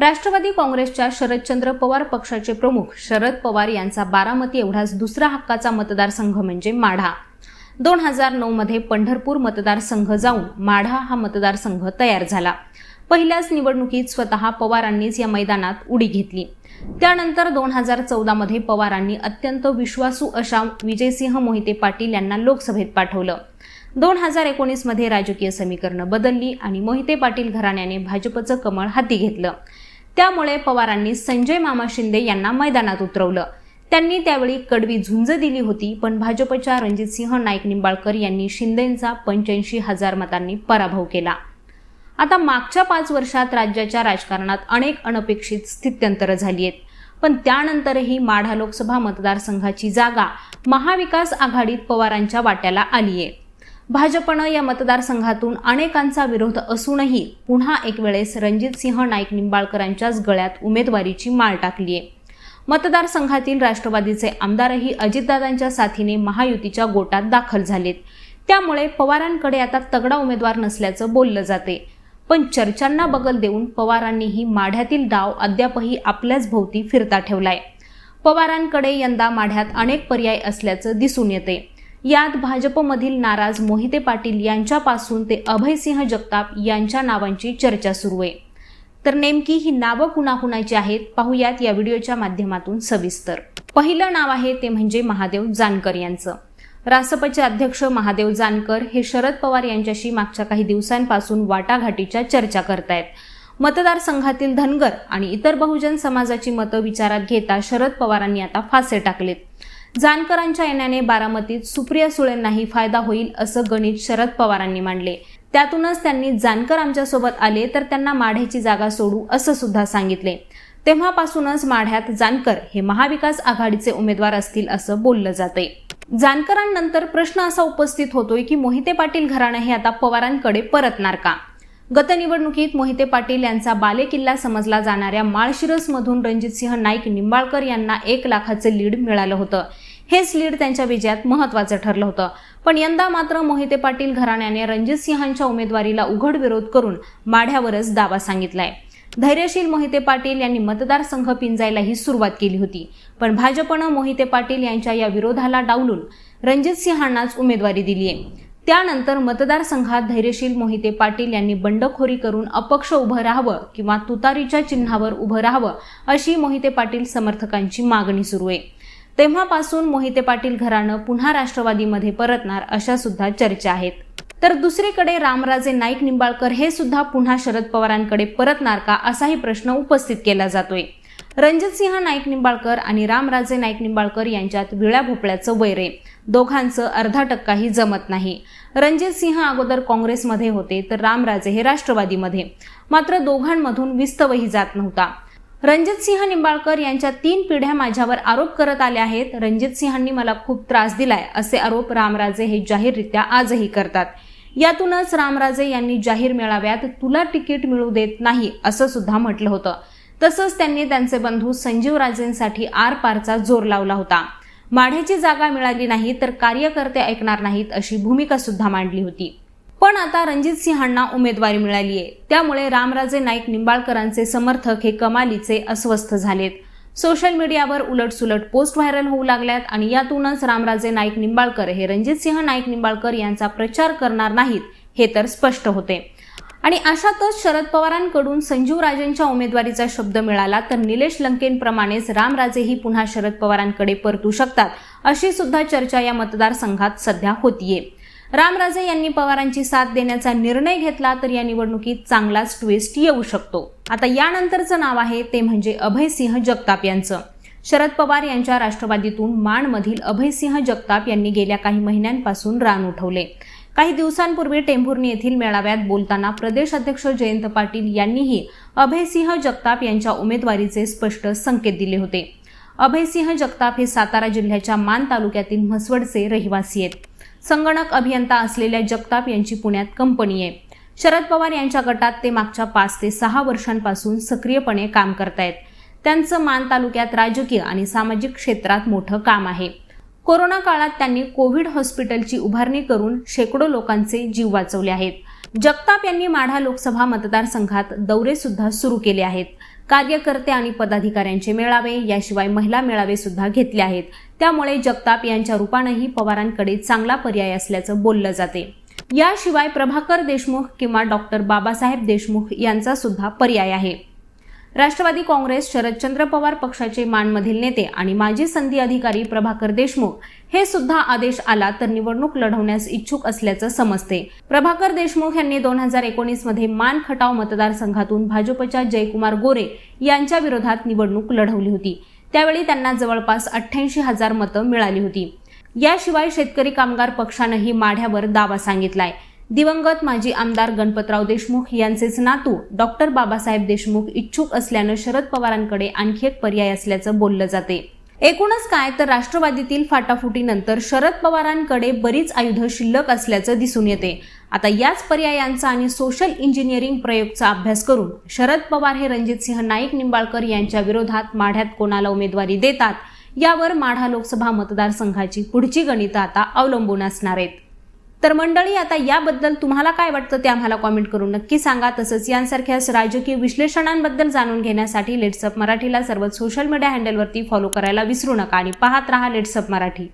राष्ट्रवादी काँग्रेसच्या शरदचंद्र पवार पक्षाचे प्रमुख शरद पवार यांचा बारामती एवढाच दुसरा हक्काचा मतदारसंघ म्हणजे माढा. 2009 मध्ये पंढरपूर मतदारसंघ जाऊन माढा हा मतदारसंघ तयार झाला. पहिल्याच निवडणुकीत स्वतः पवारांनीच या मैदानात उडी घेतली. त्यानंतर 2014 मध्ये पवारांनी अत्यंत विश्वासू अशा विजयसिंह मोहिते पाटील यांना लोकसभेत पाठवलं. 2019 मध्ये राजकीय समीकरणं बदलली आणि मोहिते पाटील घराण्याने भाजपचं कमळ हाती घेतलं. त्यामुळे पवारांनी संजय मामा शिंदे यांना मैदानात उतरवलं. त्यांनी त्यावेळी कडवी झुंज दिली होती, पण भाजपच्या रणजितसिंह नाईक निंबाळकर यांनी शिंदेंचा 85,000 मतांनी पराभव केला. आता मागच्या 5 वर्षात राज्याच्या राजकारणात अनेक अनपेक्षित स्थित्यंतरं झाली आहेत, पण त्यानंतरही माढा लोकसभा मतदारसंघाची जागा महाविकास आघाडीत पवारांच्या वाट्याला आलीये. भाजपनं या मतदारसंघातून अनेकांचा विरोध असूनही पुन्हा एक वेळेस रणजितसिंह नाईक निंबाळकरांच्याच गळ्यात उमेदवारीची माळ टाकलीये. मतदारसंघातील राष्ट्रवादीचे आमदारही अजितदादांच्या साथीने महायुतीच्या गोटात दाखल झालेत. त्यामुळे पवारांकडे आता तगडा उमेदवार नसल्याचं बोललं जाते. पण चर्चांना बगल देऊन पवारांनीही माढ्यातील डाव अद्यापही आपल्याच भोवती फिरता ठेवलाय. पवारांकडे यंदा माढ्यात अनेक पर्याय असल्याचं दिसून येते. यात भाजपमधील नाराज मोहिते पाटील यांच्यापासून ते अभयसिंह जगताप यांच्या नावांची चर्चा सुरू आहे. तर नेमकी ही नावं कुणाकुणाची आहेत पाहूयात या व्हिडिओच्या माध्यमातून सविस्तर. पहिलं नाव आहे ते म्हणजे महादेव जानकर यांचं. रासपचे अध्यक्ष महादेव जानकर हे शरद पवार यांच्याशी मागच्या काही दिवसांपासून वाटाघाटीच्या चर्चा करतायत. मतदारसंघातील धनगर आणि इतर बहुजन समाजाची मतं विचारात घेता शरद पवारांनी आता फासे टाकलेत. जानकरांच्या येण्याने बारामतीत सुप्रिया सुळेंनाही फायदा होईल असं गणित शरद पवारांनी मांडले. त्यातूनच त्यांनी जानकर आमच्यासोबत आले तर त्यांना माढ्याची जागा सोडू असं सुद्धा सांगितले. तेव्हापासूनच माढ्यात जानकर हे महाविकास आघाडीचे उमेदवार असतील असं बोललं जाते. जानकरांनंतर प्रश्न असा उपस्थित होतोय की मोहिते पाटील घराणं हे आता पवारांकडे परतणार का? गत निवडणुकीत मोहिते पाटील यांचा बालेकिल्ला समजला जाणाऱ्या माळशिरसमधून रणजितसिंह नाईक निंबाळकर यांना 1 लाखाचं लीड मिळालं होतं. हेच लीड त्यांच्या विजयात महत्त्वाचं ठरलं होतं. पण यंदा मात्र मोहिते पाटील घराण्याने रणजितसिंहांच्या उमेदवारीला उघड विरोध करून माढ्यावरच दावा सांगितलाय. धैर्यशील मोहिते पाटील यांनी मतदारसंघ पिंजायलाही सुरुवात केली होती, पण भाजपनं मोहिते पाटील यांच्या या विरोधाला डावलून रणजितसिंहांनाच उमेदवारी दिलीय. त्यानंतर मतदारसंघात धैर्यशील मोहिते पाटील यांनी बंडखोरी करून अपक्ष उभं राहावं किंवा तुतारीच्या चिन्हावर उभं राहावं अशी मोहिते पाटील समर्थकांची मागणी सुरू आहे. तेव्हापासून मोहिते पाटील घराणं पुन्हा राष्ट्रवादीमध्ये परतणार अशा सुद्धा चर्चा आहेत. तर दुसरीकडे रामराजे नाईक निंबाळकर हे सुद्धा पुन्हा शरद पवारांकडे परतणार का असाही प्रश्न उपस्थित केला जातोय. रणजितसिंह नाईक निंबाळकर आणि रामराजे नाईक निंबाळकर यांच्यात विळ्या भोपळ्याचं वैर आहे. दोघांचं अर्धा टक्काही जमत नाही. रणजितसिंह अगोदर काँग्रेसमध्ये होते तर रामराजे हे राष्ट्रवादीमध्ये. मात्र दोघांमधून विस्तवही जात नव्हता. रणजितसिंह निंबाळकर यांच्या 3 पिढ्या माझ्यावर आरोप करत आल्या आहेत. रणजितसिंहांनी मला खूप त्रास दिलाय असे आरोप रामराजे हे जाहीररित्या आजही करतात. यातूनच रामराजे यांनी जाहीर मेळाव्यात तुला तिकीट मिळू देत नाही असं सुद्धा म्हटलं होतं. तसंच त्यांनी त्यांचे बंधू संजीवराजेंसाठी आरपारचा जोर लावला होता. माढ्याची जागा मिळाली नाही तर कार्यकर्ते ऐकणार नाहीत अशी भूमिका सुद्धा मांडली होती. पण आता रणजितसिंहांना उमेदवारी मिळाली आहे. त्यामुळे रामराजे नाईक निंबाळकरांचे समर्थक हे कमालीचे अस्वस्थ झालेत. सोशल मीडियावर उलटसुलट पोस्ट व्हायरल होऊ लागल्यात आणि यातूनच रामराजे नाईक निंबाळकर हे रणजितसिंह नाईक निंबाळकर यांचा प्रचार करणार नाहीत हे तर स्पष्ट होते. आणि अशातच शरद पवारांकडून संजीवराजेंच्या उमेदवारीचा शब्द मिळाला तर निलेश लंकेंप्रमाणेच रामराजेही पुन्हा शरद पवारांकडे परतू शकतात अशी सुद्धा चर्चा या मतदारसंघात सध्या होतीये. रामराजे यांनी पवारांची साथ देण्याचा निर्णय घेतला तर या निवडणुकीत चांगलाच ट्विस्ट येऊ शकतो. आता यानंतरचं नाव आहे ते म्हणजे अभयसिंह जगताप यांचं. शरद पवार यांच्या राष्ट्रवादीतून माणमधील अभयसिंह जगताप यांनी गेल्या काही महिन्यांपासून रान उठवले. काही दिवसांपूर्वी टेंभुर्णी येथील मेळाव्यात बोलताना प्रदेश अध्यक्ष जयंत पाटील यांनीही अभयसिंह जगताप यांच्या उमेदवारीचे स्पष्ट संकेत दिले होते. अभयसिंह जगताप हे सातारा जिल्ह्याच्या मान तालुक्यातील म्हसवडचे रहिवासी आहेत. संगणक अभियंता असलेल्या जगताप यांची पुण्यात कंपनी आहे. शरद पवार यांच्या गटात ते मागच्या 5 ते 6 वर्षांपासून सक्रियपणे काम करतायत. त्यांचं मान तालुक्यात राजकीय आणि सामाजिक क्षेत्रात मोठं काम आहे. कोरोना काळात त्यांनी कोविड हॉस्पिटलची उभारणी करून शेकडो लोकांचे जीव वाचवले आहेत. जगताप यांनी माढा लोकसभा मतदारसंघात दौरे सुद्धा सुरू केले आहेत. कार्यकर्ते आणि पदाधिकाऱ्यांचे मेळावे, याशिवाय महिला मेळावे सुद्धा घेतले आहेत. त्यामुळे जगताप यांच्या रूपानेही पवारांकडे चांगला पर्याय असल्याचं बोललं जाते. याशिवाय प्रभाकर देशमुख किंवा डॉक्टर बाबासाहेब देशमुख यांचा सुद्धा पर्याय आहे. राष्ट्रवादी काँग्रेस शरदचंद्र पवार पक्षाचे माणमधील नेते आणि माजी संधी अधिकारी प्रभाकर देशमुख हे सुद्धा आदेश आला तर निवडणूक लढवण्यास इच्छुक असल्याचं समजते. प्रभाकर देशमुख यांनी 2019 मध्ये मान खटाव मतदारसंघातून भाजपच्या जयकुमार गोरे यांच्या विरोधात निवडणूक लढवली होती. त्यावेळी त्यांना जवळपास 88,000 मतं मिळाली होती. याशिवाय शेतकरी कामगार पक्षानंही माढ्यावर दावा सांगितलाय. दिवंगत माजी आमदार गणपतराव देशमुख यांचेच नातू डॉक्टर बाबासाहेब देशमुख इच्छुक असल्यानं शरद पवारांकडे आणखी एक पर्याय असल्याचं बोललं जाते. एकूणच काय तर राष्ट्रवादीतील फाटाफुटीनंतर शरद पवारांकडे बरीच आयुधं शिल्लक असल्याचं दिसून येते. आता याच पर्यायांचा आणि सोशल इंजिनिअरिंग प्रयोगचा अभ्यास करून शरद पवार हे रणजितसिंह नाईक निंबाळकर यांच्या विरोधात माढ्यात कोणाला उमेदवारी देतात यावर माढा लोकसभा मतदारसंघाची पुढची गणितं आता अवलंबून असणार आहेत. तर मंडळी, आता याबद्दल तुम्हाला काय वाटतं ते आम्हाला कॉमेंट करून नक्की सांगा. तसंच यांसारख्याच राजकीय विश्लेषणांबद्दल जाणून घेण्यासाठी लेट्स अप मराठीला सर्व सोशल मीडिया हँडलवरती फॉलो करायला विसरू नका आणि पाहत रहा लेट्स अप मराठी.